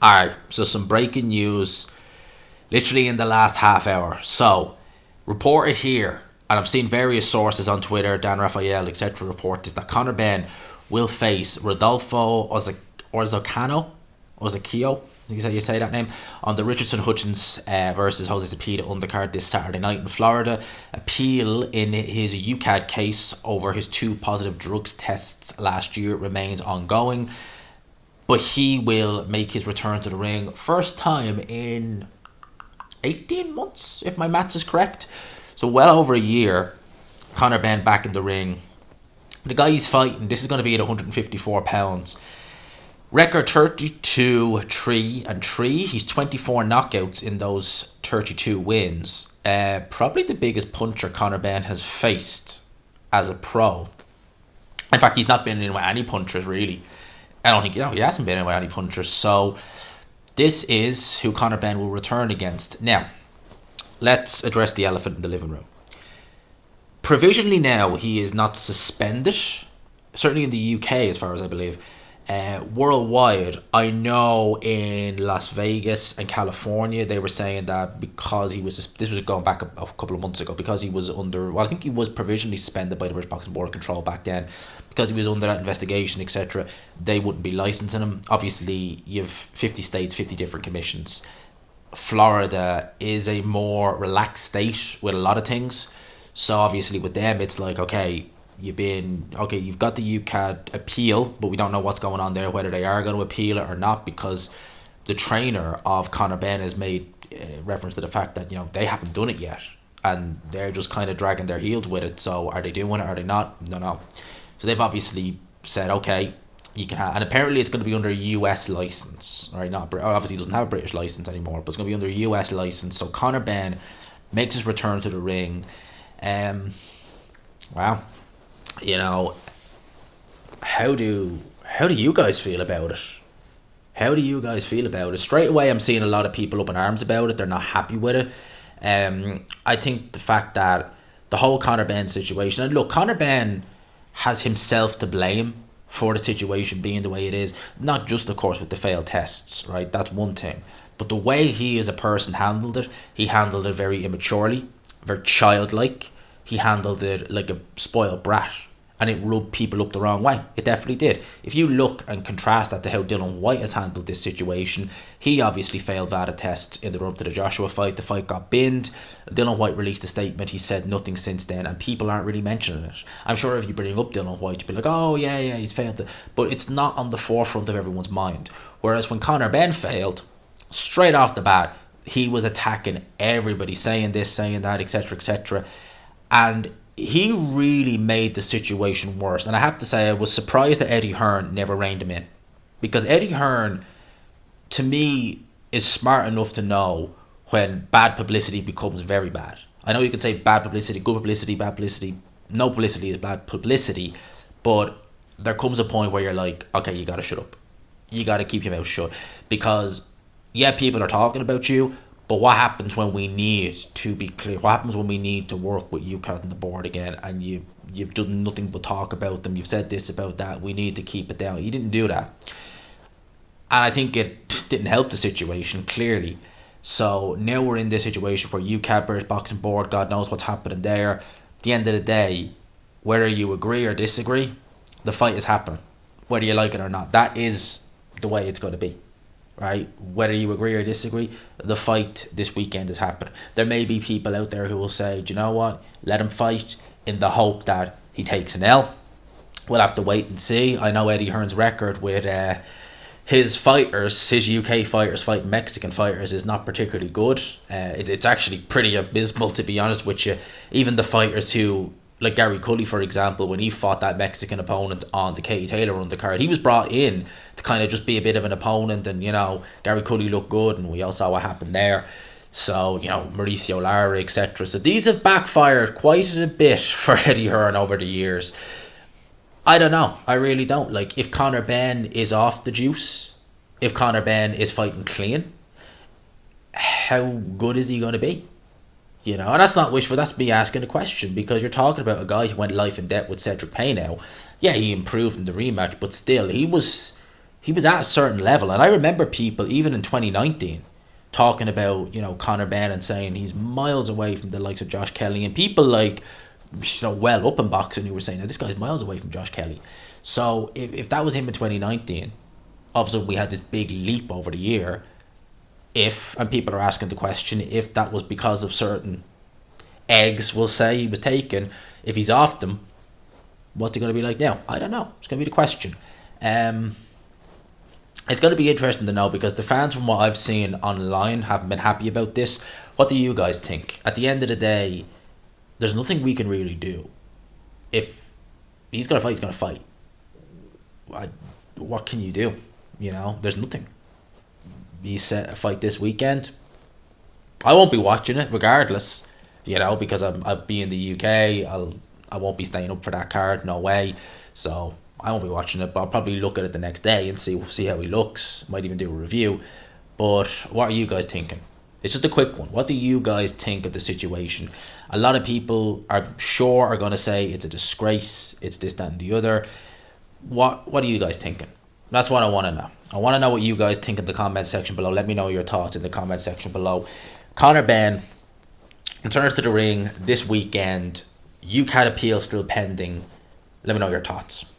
Alright, so some breaking news literally in the last half hour. So, reported here, and I've seen various sources on Twitter, Dan Raphael, etc., report this, that Conor Benn will face Rodolfo Orzocano, Ozakio, you say that name, on the Richardson Hutchins versus Jose Cepeda undercard this Saturday night in Florida. Appeal in his UCAD case over his 2 positive drugs tests last year remains ongoing, but he will make his return to the ring first time in 18 months, if my maths is correct. So well over a year, Conor Benn back in the ring. The guy he's fighting, this is going to be at 154 pounds. Record 32, 3 and 3. He's 24 knockouts in those 32 wins. Probably the biggest puncher Conor Benn has faced as a pro. In fact, he's not been in with any punchers, really. I don't think, he hasn't been in with any punchers. So this is who Conor Benn will return against. Now, let's address the elephant in the living room. Provisionally now, he is not suspended, certainly in the UK as far as I believe. Worldwide, I know in Las Vegas and California, they were saying that because he was, this was going back a couple of months ago, because he was under, well, I think he was provisionally suspended by the British Boxing Board of Control back then, because he was under that investigation, etc., they wouldn't be licensing him. Obviously, you have 50 states, 50 different commissions. Florida is a more relaxed state with a lot of things. So obviously with them, it's like, okay, you've got the UCAD appeal, but we don't know what's going on there, whether they are going to appeal it or not, because the trainer of Conor Benn has made reference to the fact that, they haven't done it yet, and they're just kind of dragging their heels with it. So are they doing it? Are they not? No. So they've obviously said, okay, you can have, and apparently it's going to be under a US license, right? Obviously he doesn't have a British license anymore, but it's going to be under a US license. So Conor Benn makes his return to the ring. Wow. How do you guys feel about it? How do you guys feel about it? Straight away, I'm seeing a lot of people up in arms about it. They're not happy with it. I think the fact that the whole Conor Benn situation, and look, Conor Benn has himself to blame for the situation being the way it is. Not just, of course, with the failed tests, right? That's one thing. But the way he as a person handled it, he handled it very immaturely, very childlike. He handled it like a spoiled brat, and it rubbed people up the wrong way. It definitely did. If you look and contrast that to how Dylan White has handled this situation, he obviously failed VADA tests in the run up to the Joshua fight. The fight got binned. Dylan White released a statement. He said nothing since then, and people aren't really mentioning it. I'm sure if you bring up Dylan White, you'll be like, oh yeah, he's failed it. But it's not on the forefront of everyone's mind. Whereas when Conor Benn failed, straight off the bat, he was attacking everybody, saying this, saying that, etc., etc., and he really made the situation worse. And I have to say, I was surprised that Eddie Hearn never reined him in, because Eddie Hearn, to me, is smart enough to know when bad publicity becomes very bad. I know you can say bad publicity, good publicity, bad publicity. No publicity is bad publicity, but there comes a point where you're like, okay, you gotta shut up. You gotta keep your mouth shut, because yeah, people are talking about you, but what happens when we need to be clear? What happens when we need to work with UCAD and the board again, and you've done nothing but talk about them? You've said this about that. We need to keep it down. You didn't do that, and I think it just didn't help the situation, clearly. So now we're in this situation where UCAD, British Boxing Board, God knows what's happening there. At the end of the day, whether you agree or disagree, the fight is happening, whether you like it or not. That is the way it's going to be. Right, whether you agree or disagree, the fight this weekend is happening. There may be people out there who will say, do you know what, let him fight, in the hope that he takes an L. We'll have to wait and see. I know Eddie Hearn's record with his fighters, his UK fighters fighting Mexican fighters, is not particularly good. It's actually pretty abysmal, to be honest with you. Even the fighters who, like Gary Cully, for example, when he fought that Mexican opponent on the Katie Taylor undercard, he was brought in to kind of just be a bit of an opponent, and Gary Cully looked good, and we all saw what happened there. So Mauricio Lara, etc. So these have backfired quite a bit for Eddie Hearn over the years. I don't know. I really don't. Like, if Conor Benn is off the juice, if Conor Benn is fighting clean, how good is he going to be? And that's not wishful, that's me asking a question, because you're talking about a guy who went life and death with Cedric Payne now. Yeah, he improved in the rematch, but still, he was he was at a certain level, and I remember people even in 2019 talking about Conor Benn and saying he's miles away from the likes of Josh Kelly, and people like well up in boxing who were saying that this guy's miles away from Josh Kelly. So if that was him in 2019, obviously we had this big leap over the year. And people are asking the question, if that was because of certain eggs, we'll say, he was taking, if he's off them, what's he going to be like now? I don't know. It's going to be the question. It's going to be interesting to know, because the fans, from what I've seen online, haven't been happy about this. What do you guys think? At the end of the day, there's nothing we can really do. If he's going to fight, he's going to fight. What can you do? There's nothing. He set a fight this weekend. I won't be watching it regardless, because I'll be in the UK. I won't be staying up for that card, no way. So I won't be watching it, but I'll probably look at it the next day and see how he looks. Might even do a review. But what are you guys thinking? It's just a quick one. What do you guys think of the situation? A lot of people are going to say it's a disgrace, it's this, that, and the other. What are you guys thinking? That's what I want to know. I want to know what you guys think in the comment section below. Let me know your thoughts in the comment section below. Conor Benn returns to the ring this weekend. UCAT appeal still pending. Let me know your thoughts.